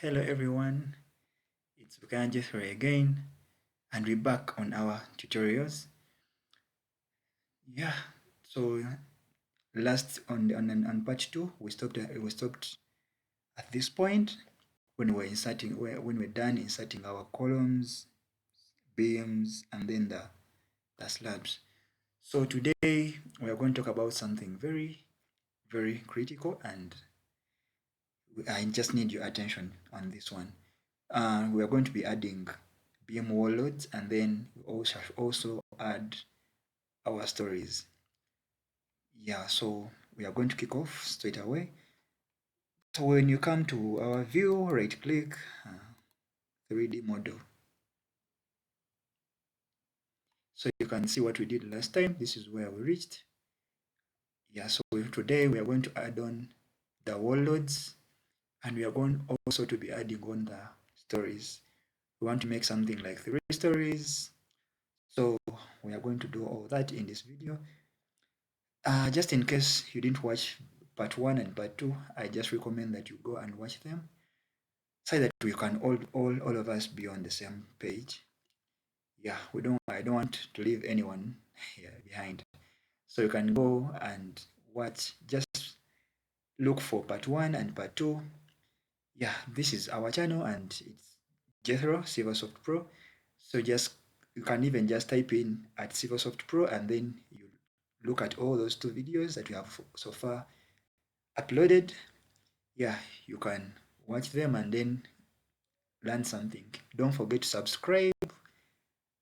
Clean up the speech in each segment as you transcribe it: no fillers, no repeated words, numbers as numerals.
Hello everyone, it's Jethro again, and we're back on our tutorials. Yeah, so last on part two, we stopped at this point when we're done inserting our columns, beams, and then the slabs. So today we are going to talk about something very critical, and I just need your attention on this one. We are going to be adding beam wall loads, and then we also add our stories. Yeah, so we are going to kick off straight away. So when you come to our view, right click, 3D model. So you can see what we did last time. This is where we reached. Yeah, so today we are going to add on the wall loads, and we are going also to be adding on the stories. We want to make something like 3 stories. So we are going to do all that in this video. Just in case you didn't watch part 1 and part 2, I just recommend that you go and watch them so that we can all of us be on the same page. Yeah, I don't want to leave anyone here behind. So you can go and watch, just look for part 1 and part 2. Yeah, this is our channel and it's Jethro Silversoft Pro. So you can even just type in at Silversoft Pro, and then you look at all those 2 videos that we have so far uploaded. Yeah, you can watch them and then learn something. Don't forget to subscribe,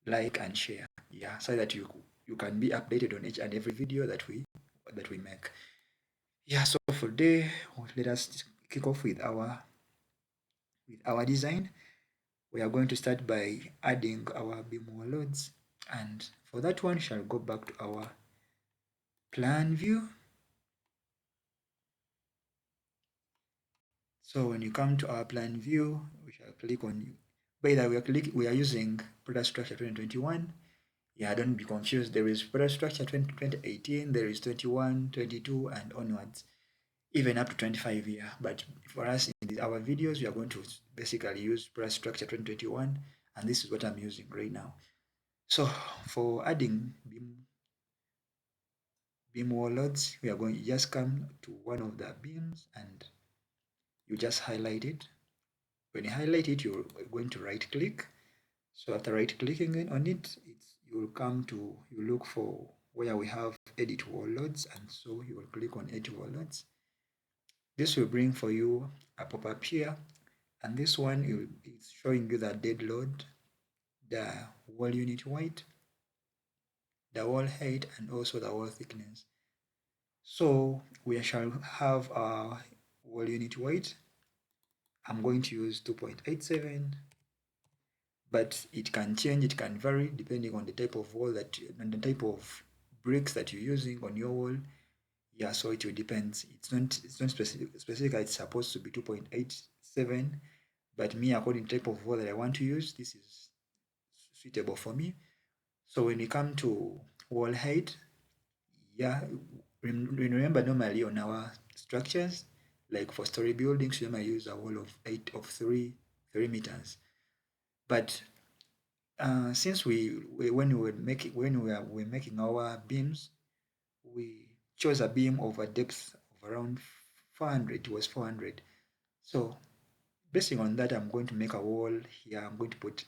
like, and share. Yeah, so that you can be updated on each and every video that we make. Yeah, so for today, let us kick off with our design. We are going to start by adding our beam wall loads, and for that one, shall go back to our plan view. So when you come to our plan view, we shall click on. By the way, we are using Protastructure 2021. Yeah, don't be confused. There is Protastructure 2018, there is 21, 22, and onwards, even up to 25 here. But for us in our videos, we are going to basically use Protastructure 2021, and this is what I'm using right now. So for adding beam wall loads, we are going to just come to one of the beams and you just highlight it. When you highlight it, you're going to right click. So after right clicking on it, you look for where we have edit wall loads, and so you will click on edit wall loads. This will bring for you a pop-up here, and this one is showing you the dead load, the wall unit weight, the wall height, and also the wall thickness. So we shall have our wall unit weight. I'm going to use 2.87, but it can change, it can vary depending on the type of wall and the type of bricks that you're using on your wall. Yeah, so it will depend. It's not specific. It's supposed to be 2.87, but me, according to type of wall that I want to use, this is suitable for me. So when we come to wall height, yeah, remember normally on our structures, like for story buildings, we might use a wall of 3 meters. But since when we're making our beams, we chose a beam of a depth of around 400. It was 400. So basing on that, I'm going to make a wall here. I'm going to put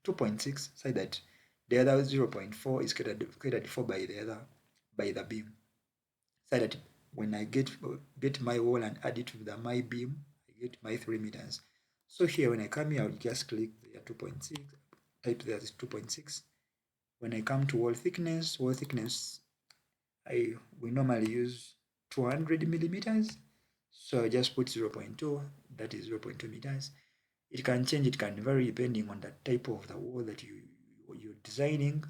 2.6 so that the other 0.4 is catered for by the beam, so that when I get my wall and add it to my beam, I get my 3 meters. So here when I come here, I'll just click there 2.6, type there is 2.6. When I come to wall thickness, we normally use 200 millimeters. So I just put 0.2, that is 0.2 meters. It can change, it can vary depending on the type of the wall that you're designing,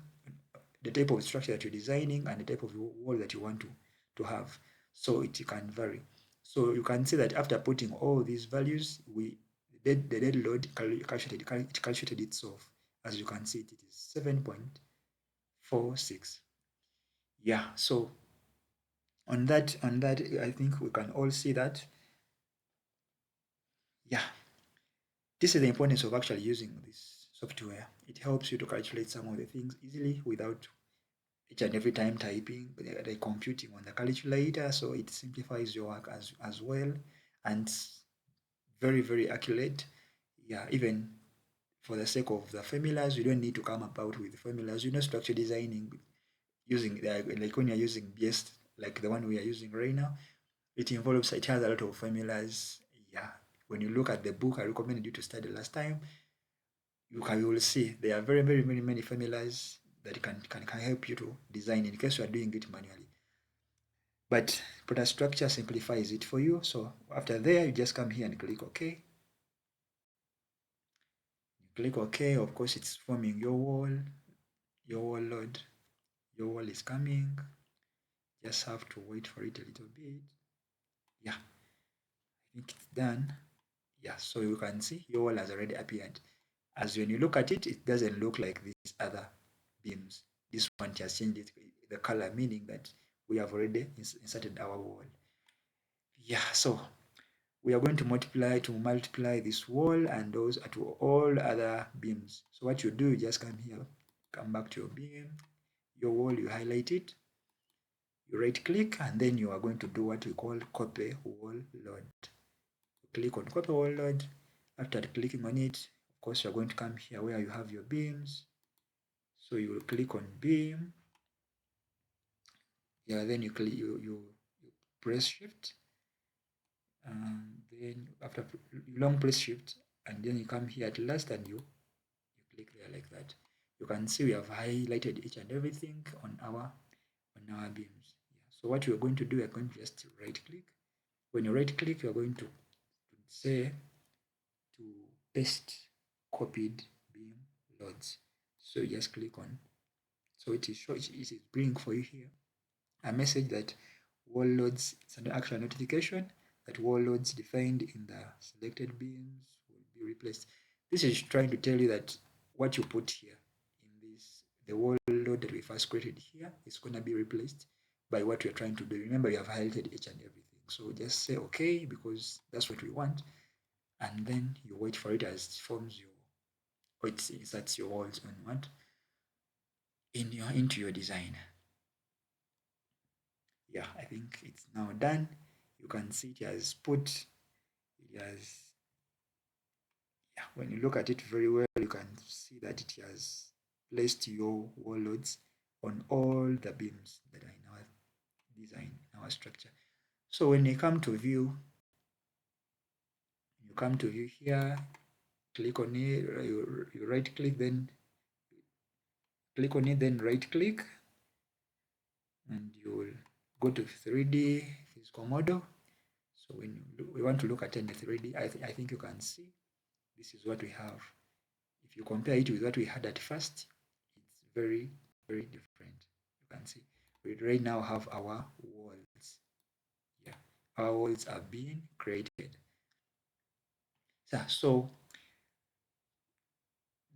the type of structure that you're designing, and the type of wall that you want to have. So it can vary. So you can see that after putting all these values, the dead load calculated itself. As you can see, it is 7.46. Yeah, so on that I think we can all see that. Yeah, This is the importance of actually using this software. It helps you to calculate some of the things easily without each and every time typing, the computing on the calculator. So it simplifies your work as well, and very, very accurate. Yeah, even for the sake of the formulas, you don't need to come about with formulas. Structure designing using like when you're using BS, like the one we are using right now, it has a lot of formulas. Yeah, when you look at the book I recommended you to study last time, you will see there are very, very, many formulas that can help you to design in case you are doing it manually. But Protastructure simplifies it for you. So after there, you just come here and click OK. You click OK. Of course, it's forming your wall. Your wall load. Your wall is coming. Just have to wait for it a little bit. Yeah, I think it's done. Yeah, so you can see your wall has already appeared. As when you look at it, it doesn't look like these other beams. This one just changed the color, meaning that we have already inserted our wall. Yeah, so we are going to multiply this wall and those to all other beams. So what you do, you just come here, come back to your beam, your wall, you highlight it, you right click, and then you are going to do what we call copy wall load. Click on copy wall load. After clicking on it, of course, you're going to come here where you have your beams. So you will click on beam. Yeah, then you press shift, and then after you long press shift, and then you come here at last and you click there like that. You can see we have highlighted each and everything on our beams. Yeah. So what you're going to do, you're going to just right click. When you right click, you're going to say to paste copied beam loads. So you just click on. So it is bringing for you here a message that wall loads, it's an actual notification that wall loads defined in the selected beams will be replaced. This is trying to tell you that what you put here in this, the wall load that we first created here is going to be replaced by what we're trying to do. Remember, you have highlighted each and everything. So just say okay, because that's what we want. And then you wait for it as it forms your, or it inserts your walls on what? Into your design. Yeah, I think it's now done. You can see it has yeah, when you look at it very well, you can see that it has placed your wall loads on all the beams that are in our design, in our structure. So when you come to view, here, click on it, you right click, then click on it, then right click, and you will go to 3D physical model. So when we want to look at any 3D, I think you can see this is what we have. If you compare it with what we had at first, it's very, very different. You can see we right now have our walls. Yeah, our walls are being created. So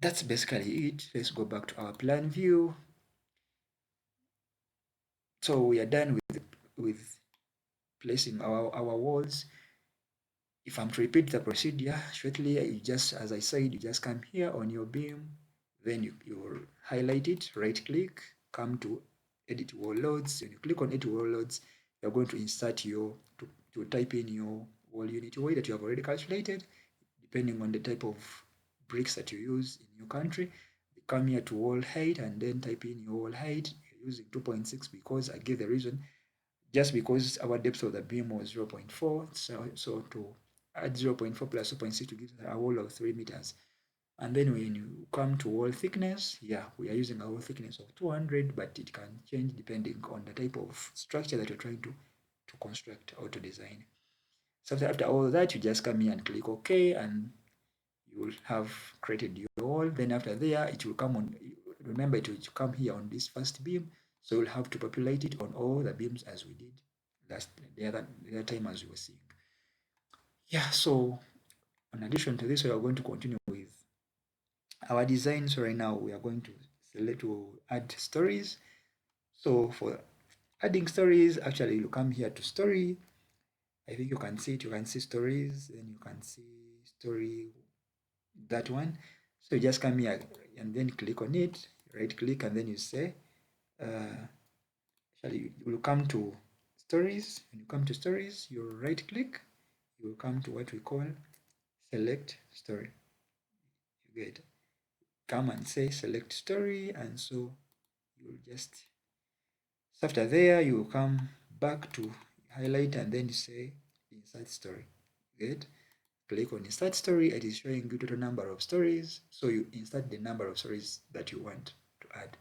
that's basically it. Let's go back to our plan view. So we are done with placing our walls. If I'm to repeat the procedure shortly, you just, as I said, you just come here on your beam, then you highlight it, right click, come to edit wall loads. When you click on edit wall loads, you're going to insert to type in your wall unit weight that you have already calculated, depending on the type of bricks that you use in your country. You come here to wall height and then type in your wall height. You're using 2.6 because I gave the reason, just because our depth of the beam was 0.4. So to add 0.4 plus 2.6 to give a wall of 3 meters. And then when you come to wall thickness, yeah, we are using a wall thickness of 200, but it can change depending on the type of structure that you're trying to construct or to design. So after all that, you just come here and click OK, and you will have created your wall. Then after there, it will come on, remember it will come here on this first beam, so we'll have to populate it on all the beams as we did the other time as we were seeing. Yeah, so in addition to this, we are going to continue with our design. So right now we are going to select to add stories. So for adding stories, actually you come here to story. I think you can see it, you can see stories, then you can see story that one. So you just come here and then click on it, right click, and then you say, you will come to stories. When you come to stories, you right click, you will come to what we call select story. You get, come and say select story, and so you'll just, so after there you will come back to highlight and then you say insert story. Good. Click on insert story. It is showing you total number of stories, so you insert the number of stories that you want to add.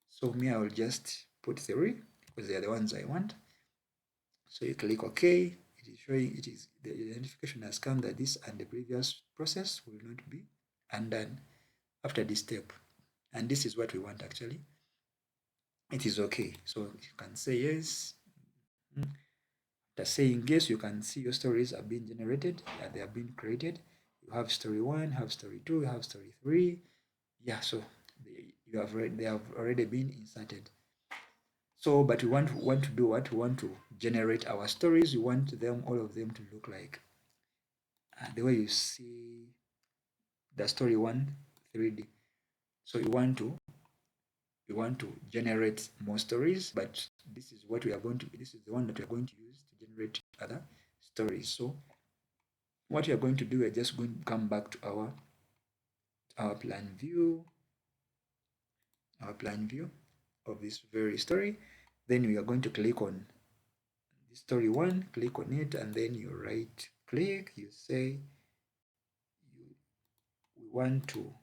So me, I will just put 3 because they are the ones I want. So you click OK. It is showing, it is, the identification has come that this and the previous process will not be undone after this step, and this is what we want actually. It is okay, so you can say yes. After saying yes, you can see your stories are being generated, they are being created. You have story 1, have story 2, you have story 3. Yeah, so they have already been inserted. So, but we want to do what? We want to generate our stories. We want them, all of them, to look like the way you see the story 1 3D. So you want to generate more stories, but this is what we are going to, this is the one that we are going to use to generate other stories. So what we are going to do, we're just going to come back to our plan view, of this very story. Then we are going to click on the story 1, click on it, and then you right click, you say we want to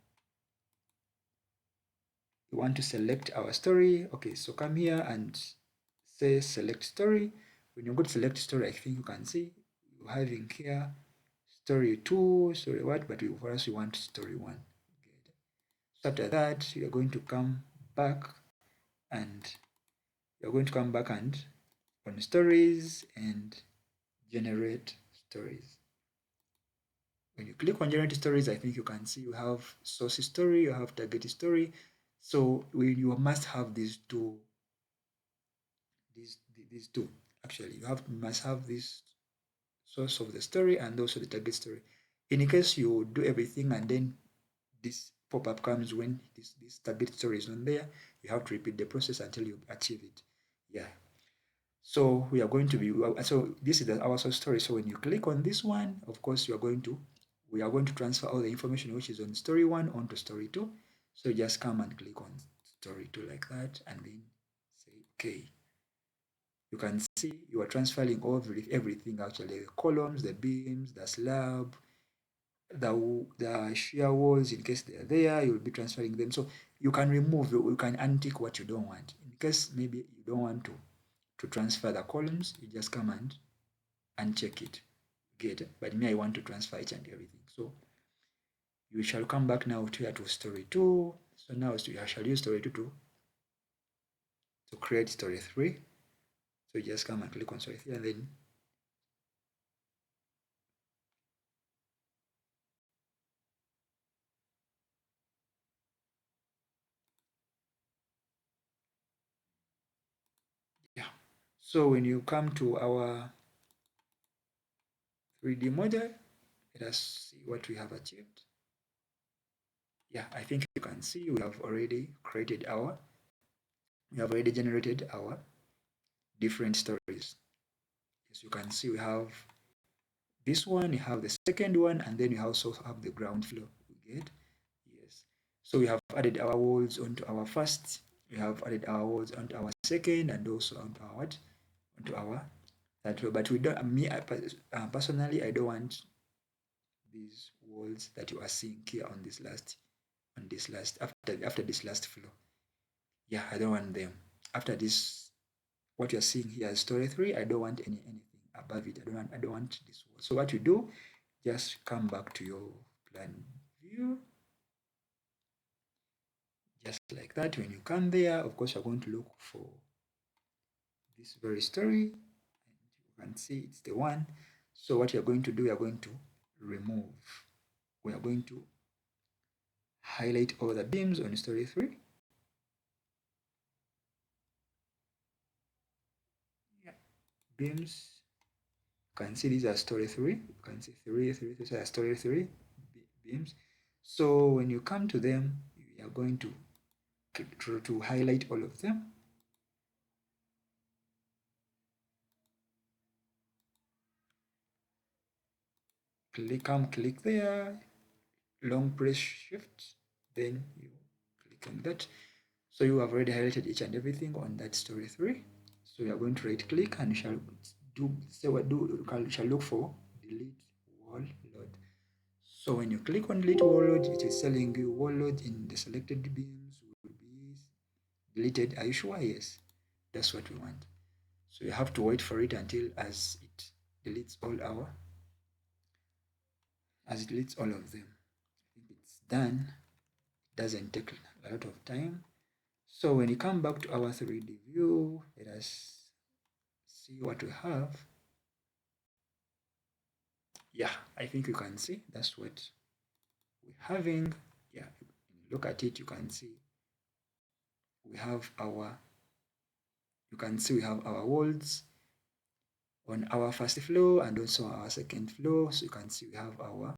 select our story. Okay, so come here and say select story. When you go to select story, I think you can see you're having here story 2, story what, but for us we want story 1. Okay. So after that, you're going to come back and on stories and generate stories. When you click on generate stories, I think you can see you have source story, you have target story. So you must have these two. These two actually, must have this source of the story and also the target story. In case you do everything and then this pop-up comes when this target story is not there, you have to repeat the process until you achieve it. Yeah. So we are going to be, so this is our source story. So when you click on this one, of course, we are going to transfer all the information which is on story 1 onto story 2. So just come and click on story 2 like that, and then say okay. You can see you are transferring everything actually, the columns, the beams, the slab, the shear walls. In case they are there, you'll be transferring them. So you can remove, you can untick what you don't want. In case maybe you don't want to transfer the columns, you just come and uncheck it. Get it? But me, I want to transfer each and everything. So you shall come back now to story 2. So now I shall use story 2 to create story 3. So you just come and click on story 3, and then yeah. So when you come to our 3D model, let us see what we have achieved. Yeah, I think you can see we have already generated our different stories. As you can see, we have this one, you have the second one, and then you also have the ground floor. You get? Yes. So we have added our walls onto our first, we have added our walls onto our second, and also onto our what? Onto our third floor. But we don't, personally, I don't want these walls that you are seeing here on this last, after this last floor. Yeah, I don't want them. After this, what you're seeing here is story 3. I don't want anything above it. I don't want this wall. So what you do, just come back to your plan view, just like that. When you come there, of course, you're going to look for this very story, and you can see it's the one. So what you're going to do, you're going to remove. We are going to highlight all the beams on story 3. Yeah. Beams. You can see these are story 3. You can see 3, 3, 3, so story 3 beams. So when you come to them, you are going to highlight all of them. Click there, long press shift, then you click on that. So you have already highlighted each and everything on that story 3. So you are going to right click and shall shall look for delete wall load. So when you click on delete wall load, it is telling you wall load in the selected beams will be deleted. Are you sure? Yes, that's what we want. So you have to wait for it until as it deletes all of them. If it's done, it doesn't take a lot of time. So when you come back to our 3D view, let us see what we have. Yeah, I think you can see that's what we're having. Yeah, look at it, you can see we have our walls on our first floor and also our second floor. So you can see we have our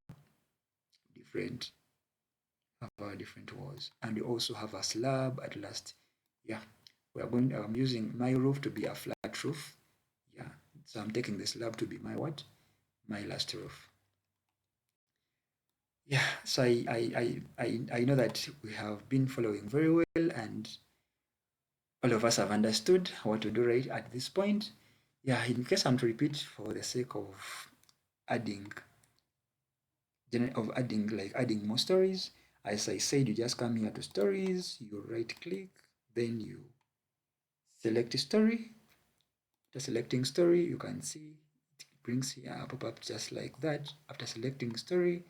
different walls, and we also have a slab at last. Yeah, I'm using my roof to be a flat roof. Yeah, so I'm taking the slab to be my last roof. Yeah, so I know that we have been following very well, and all of us have understood what to do right at this point. Yeah, in case I'm to repeat for the sake of adding adding more stories, as I said, you just come here to stories, you right click, then you select story. After selecting story, you can see it brings here a pop-up just like that. After selecting story,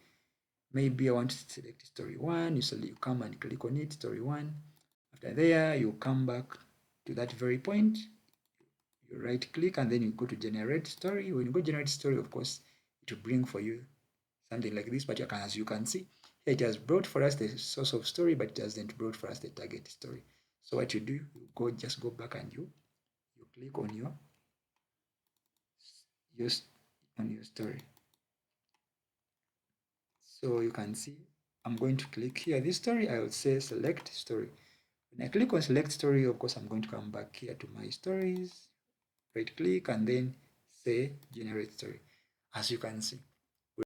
maybe I want to select story 1, you come and click on it, story 1. After there, you come back to that very point, you right click, and then you go to generate story. When you go generate story, of course, it will bring for you something like this, but as you can see, it has brought for us the source of story, but it hasn't brought for us the target story. So what you do, just go back and you click on your story. So you can see I'm going to click here this story. I will say select story. When I click on select story, of course, I'm going to come back here to my stories, right click, and then say generate story. As you can see,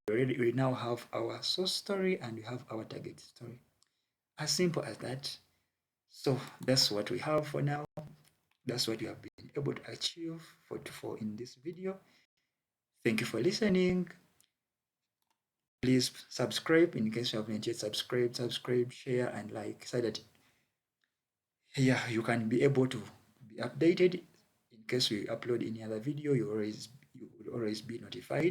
we now have our source story and we have our target story. As simple as that. So that's what we have for now. That's what you have been able to achieve for in this video. Thank you for listening. Please subscribe in case you haven't yet subscribe, share, and like, so that you can be able to be updated in case we upload any other video. You will always be notified.